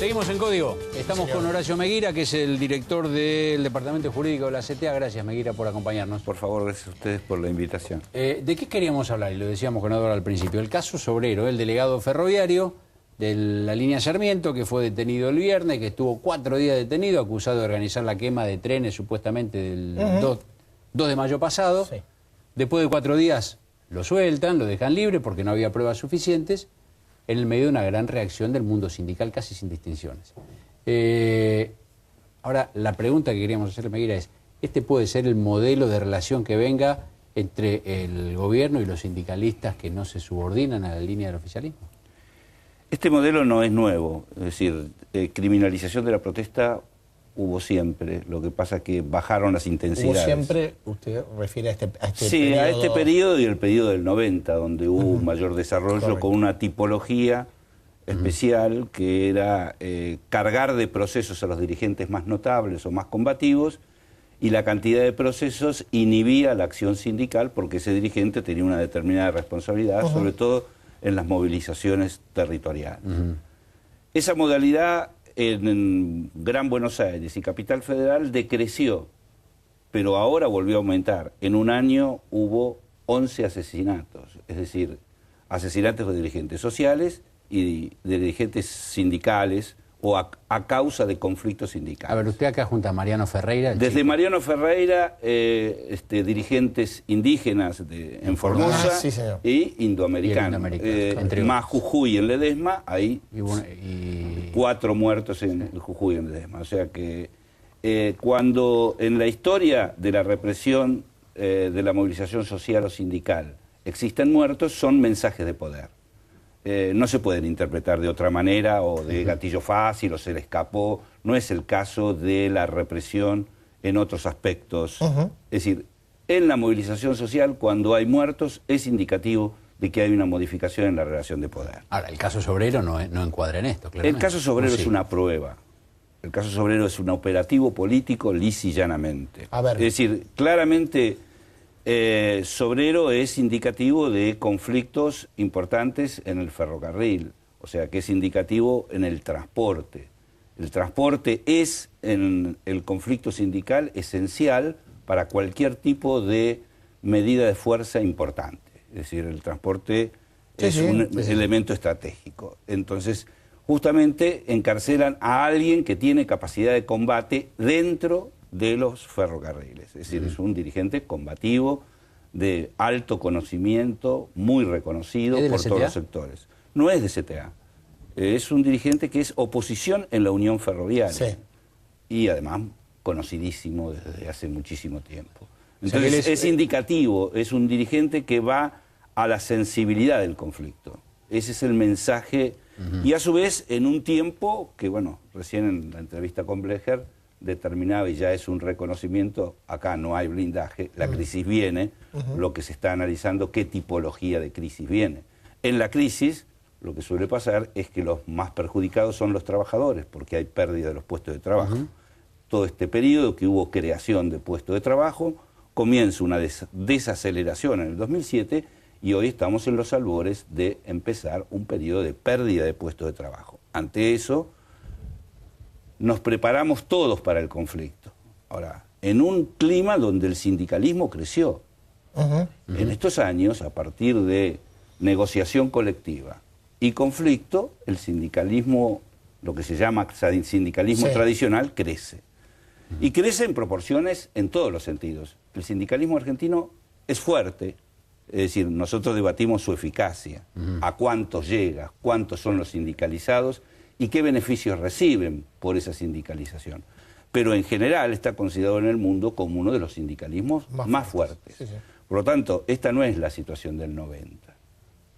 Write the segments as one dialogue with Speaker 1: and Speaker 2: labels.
Speaker 1: Seguimos en Código. Estamos con Horacio Meguira, que es el director del Departamento Jurídico de la CTA. Gracias, Meguira, por acompañarnos.
Speaker 2: Por favor, gracias a ustedes por la invitación.
Speaker 1: ¿De qué queríamos hablar? Y lo decíamos con Eduardo al principio. El caso Sobrero, el delegado ferroviario de la línea Sarmiento, que fue detenido el viernes, que estuvo 4 días detenido, acusado de organizar la quema de trenes supuestamente del 2 de mayo pasado. Sí. Después de 4 días lo sueltan, lo dejan libre porque no había pruebas suficientes, en el medio de una gran reacción del mundo sindical, casi sin distinciones. Ahora, la pregunta que queríamos hacerle, Meguira, es, ¿este puede ser el modelo de relación que venga entre el gobierno y los sindicalistas que no se subordinan a la línea del oficialismo?
Speaker 2: Este modelo no es nuevo, es decir, criminalización de la protesta hubo siempre, lo que pasa es que bajaron las intensidades.
Speaker 3: ¿Hubo siempre? ¿Usted refiere a este
Speaker 2: sí, periodo? A este periodo y el periodo del 90, donde hubo un mayor desarrollo. Correcto. Con una tipología especial que era cargar de procesos a los dirigentes más notables o más combativos, y la cantidad de procesos inhibía la acción sindical porque ese dirigente tenía una determinada responsabilidad, sobre todo en las movilizaciones territoriales. Esa modalidad en Gran Buenos Aires y Capital Federal decreció, pero ahora volvió a aumentar. En un año hubo 11 asesinatos, es decir, asesinatos de dirigentes sociales y de dirigentes sindicales o a causa de conflictos sindicales.
Speaker 1: A ver, usted acá junto a Mariano Ferreira.
Speaker 2: Desde Mariano Ferreira, dirigentes indígenas en Formosa y indoamericanos. Más Jujuy en Ledesma, hay 4 muertos en Jujuy en Ledesma. O sea que cuando en la historia de la represión de la movilización social o sindical existen muertos, son mensajes de poder. No se pueden interpretar de otra manera, o de gatillo fácil, o se le escapó. No es el caso de la represión en otros aspectos. Es decir, en la movilización social, cuando hay muertos, es indicativo de que hay una modificación en la relación de poder.
Speaker 1: Ahora, el caso Sobrero no encuadra en esto, claramente.
Speaker 2: El caso Sobrero es una prueba. El caso Sobrero es un operativo político lis y llanamente. Es decir, claramente Sobrero es indicativo de conflictos importantes en el ferrocarril, o sea que es indicativo en el transporte. El transporte es, en el conflicto sindical, esencial para cualquier tipo de medida de fuerza importante. Es decir, el transporte es un elemento estratégico. Entonces, justamente encarcelan a alguien que tiene capacidad de combate dentro de los ferrocarriles. Es decir, es un dirigente combativo, de alto conocimiento, muy reconocido por todos los sectores. No es de CTA. Es un dirigente que es oposición en la Unión Ferroviaria. Y además conocidísimo desde hace muchísimo tiempo. Entonces es indicativo, es un dirigente que va a la sensibilidad del conflicto. Ese es el mensaje. Y a su vez, en un tiempo que, bueno, recién en la entrevista con Blecher determinaba, y ya es un reconocimiento, acá no hay blindaje, la crisis viene, lo que se está analizando, qué tipología de crisis viene. En la crisis, lo que suele pasar es que los más perjudicados son los trabajadores, porque hay pérdida de los puestos de trabajo. Todo este periodo que hubo creación de puestos de trabajo, comienza una desaceleración en el 2007, y hoy estamos en los albores de empezar un periodo de pérdida de puestos de trabajo. Ante eso, nos preparamos todos para el conflicto. Ahora, en un clima donde el sindicalismo creció. En estos años, a partir de negociación colectiva y conflicto, el sindicalismo, lo que se llama sindicalismo tradicional, crece. Y crece en proporciones en todos los sentidos. El sindicalismo argentino es fuerte, es decir, nosotros debatimos su eficacia, a cuántos llega, cuántos son los sindicalizados y qué beneficios reciben por esa sindicalización. Pero en general está considerado en el mundo como uno de los sindicalismos más fuertes. Por lo tanto, esta no es la situación del 90.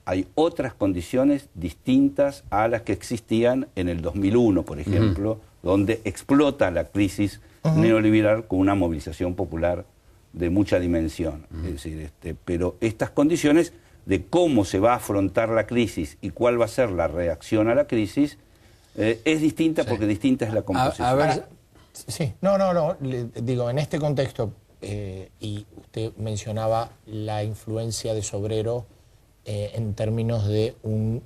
Speaker 2: Hay otras condiciones distintas a las que existían en el 2001, por ejemplo, donde explota la crisis neoliberal con una movilización popular de mucha dimensión. Es decir, pero estas condiciones de cómo se va a afrontar la crisis y cuál va a ser la reacción a la crisis es distinta porque distinta es la composición.
Speaker 3: A ver, digo, en este contexto, y usted mencionaba la influencia de Sobrero en términos de un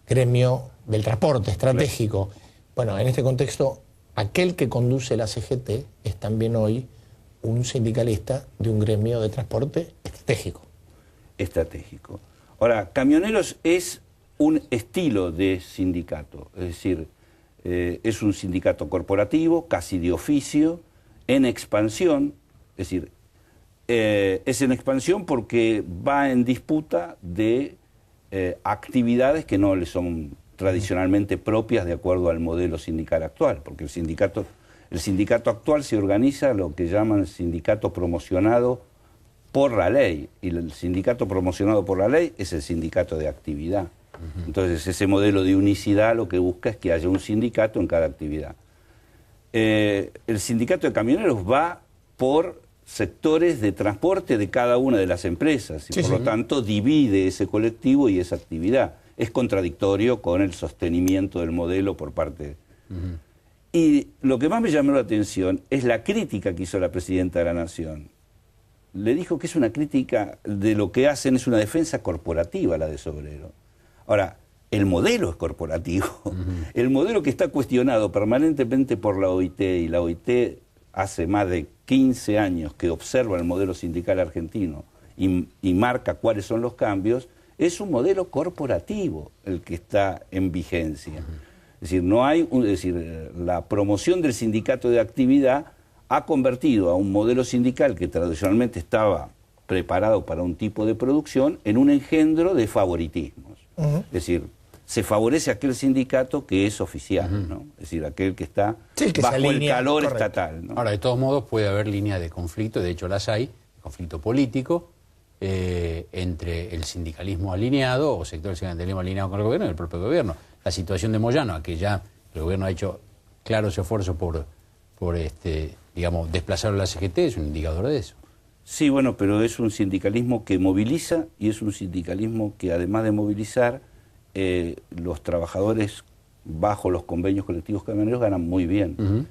Speaker 3: gremio del transporte estratégico. Bueno, en este contexto, aquel que conduce la CGT es también hoy un sindicalista de un gremio de transporte estratégico.
Speaker 2: Estratégico. Ahora, Camioneros es un estilo de sindicato, es decir, es un sindicato corporativo, casi de oficio, en expansión, es decir, es en expansión porque va en disputa de actividades que no le son tradicionalmente propias de acuerdo al modelo sindical actual, porque el sindicato actual se organiza lo que llaman sindicato promocionado por la ley, y el sindicato promocionado por la ley es el sindicato de actividad. Entonces ese modelo de unicidad lo que busca es que haya un sindicato en cada actividad. El sindicato de camioneros va por sectores de transporte de cada una de las empresas y por lo tanto divide ese colectivo y esa actividad. Es contradictorio con el sostenimiento del modelo por parte. Y lo que más me llamó la atención es la crítica que hizo la presidenta de la Nación. Le dijo que es una crítica de lo que hacen, es una defensa corporativa la de Sobrero. Ahora, el modelo es corporativo. El modelo que está cuestionado permanentemente por la OIT, y la OIT hace más de 15 años que observa el modelo sindical argentino y marca cuáles son los cambios, es un modelo corporativo el que está en vigencia. Es decir, la promoción del sindicato de actividad ha convertido a un modelo sindical que tradicionalmente estaba preparado para un tipo de producción en un engendro de favoritismos. Es decir, se favorece a aquel sindicato que es oficial, ¿no? Es decir, aquel que está bajo el calor estatal, ¿no?
Speaker 1: Ahora, de todos modos, puede haber líneas de conflicto, de hecho las hay, conflicto político, entre el sindicalismo alineado o sector del sindicalismo alineado con el gobierno y el propio gobierno. La situación de Moyano, que ya el gobierno ha hecho claros esfuerzos por digamos, desplazar a la CGT, es un indicador de eso.
Speaker 2: Sí, bueno, pero es un sindicalismo que moviliza y es un sindicalismo que además de movilizar, los trabajadores bajo los convenios colectivos camioneros ganan muy bien.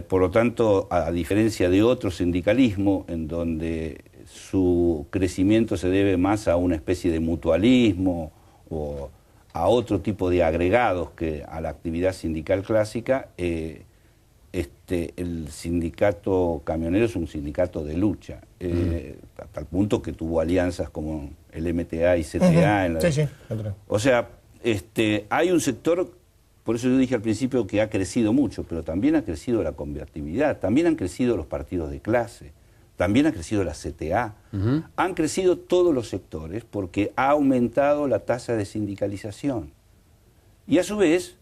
Speaker 2: Por lo tanto, a diferencia de otro sindicalismo en donde su crecimiento se debe más a una especie de mutualismo o a otro tipo de agregados que a la actividad sindical clásica, el sindicato camionero es un sindicato de lucha, hasta el punto que tuvo alianzas como el MTA y CTA. O sea, hay un sector, por eso yo dije al principio que ha crecido mucho, pero también ha crecido la convertibilidad, también han crecido los partidos de clase, también ha crecido la CTA, han crecido todos los sectores porque ha aumentado la tasa de sindicalización. Y a su vez,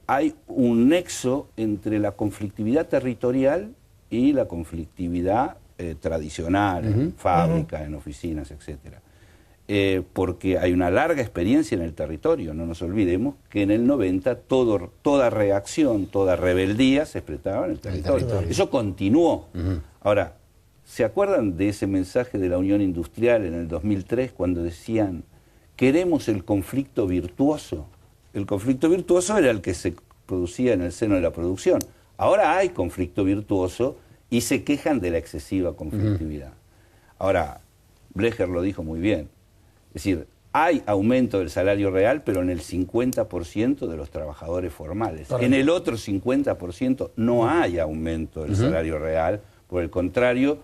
Speaker 2: hay un nexo entre la conflictividad territorial y la conflictividad tradicional, en fábricas, en oficinas, etcétera. Porque hay una larga experiencia en el territorio, no nos olvidemos que en el 90 toda reacción, toda rebeldía se expresaba en el territorio. Eso continuó. Ahora, ¿se acuerdan de ese mensaje de la Unión Industrial en el 2003 cuando decían, queremos el conflicto virtuoso? El conflicto virtuoso era el que se producía en el seno de la producción. Ahora hay conflicto virtuoso y se quejan de la excesiva conflictividad. Ahora, Blecher lo dijo muy bien. Es decir, hay aumento del salario real, pero en el 50% de los trabajadores formales. En el otro 50% no hay aumento del salario real. Por el contrario,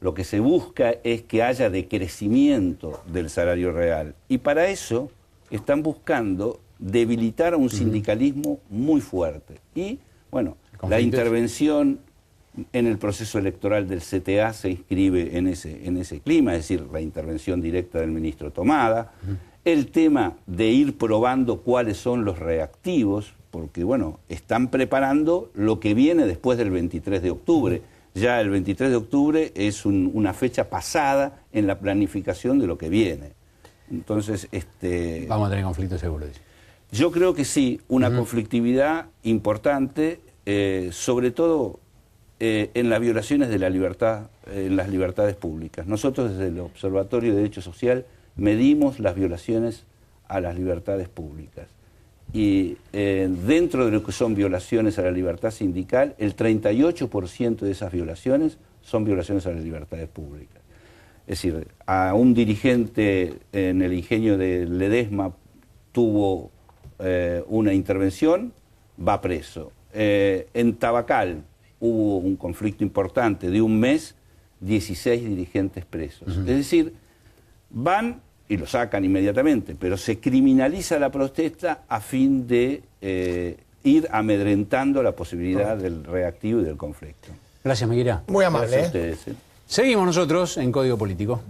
Speaker 2: lo que se busca es que haya decrecimiento del salario real. Y para eso están buscando debilitar a un sindicalismo muy fuerte. Y, bueno, la intervención en el proceso electoral del CTA se inscribe en ese clima, es decir, la intervención directa del ministro Tomada, el tema de ir probando cuáles son los reactivos, porque, bueno, están preparando lo que viene después del 23 de octubre. Ya el 23 de octubre es una fecha pasada en la planificación de lo que viene. Entonces,
Speaker 1: vamos a tener conflicto seguro, dice.
Speaker 2: Yo creo que sí, una conflictividad importante, sobre todo en las violaciones de la libertad, en las libertades públicas. Nosotros desde el Observatorio de Derecho Social medimos las violaciones a las libertades públicas. Y dentro de lo que son violaciones a la libertad sindical, el 38% de esas violaciones son violaciones a las libertades públicas. Es decir, a un dirigente en el ingenio de Ledesma tuvo una intervención, va preso. En Tabacal hubo un conflicto importante de un mes, 16 dirigentes presos. Es decir, van y lo sacan inmediatamente, pero se criminaliza la protesta a fin de ir amedrentando la posibilidad del reactivo y del conflicto.
Speaker 1: Gracias, Meguira.
Speaker 3: Muy amable.
Speaker 2: Gracias a ustedes.
Speaker 1: Seguimos nosotros en Código Político.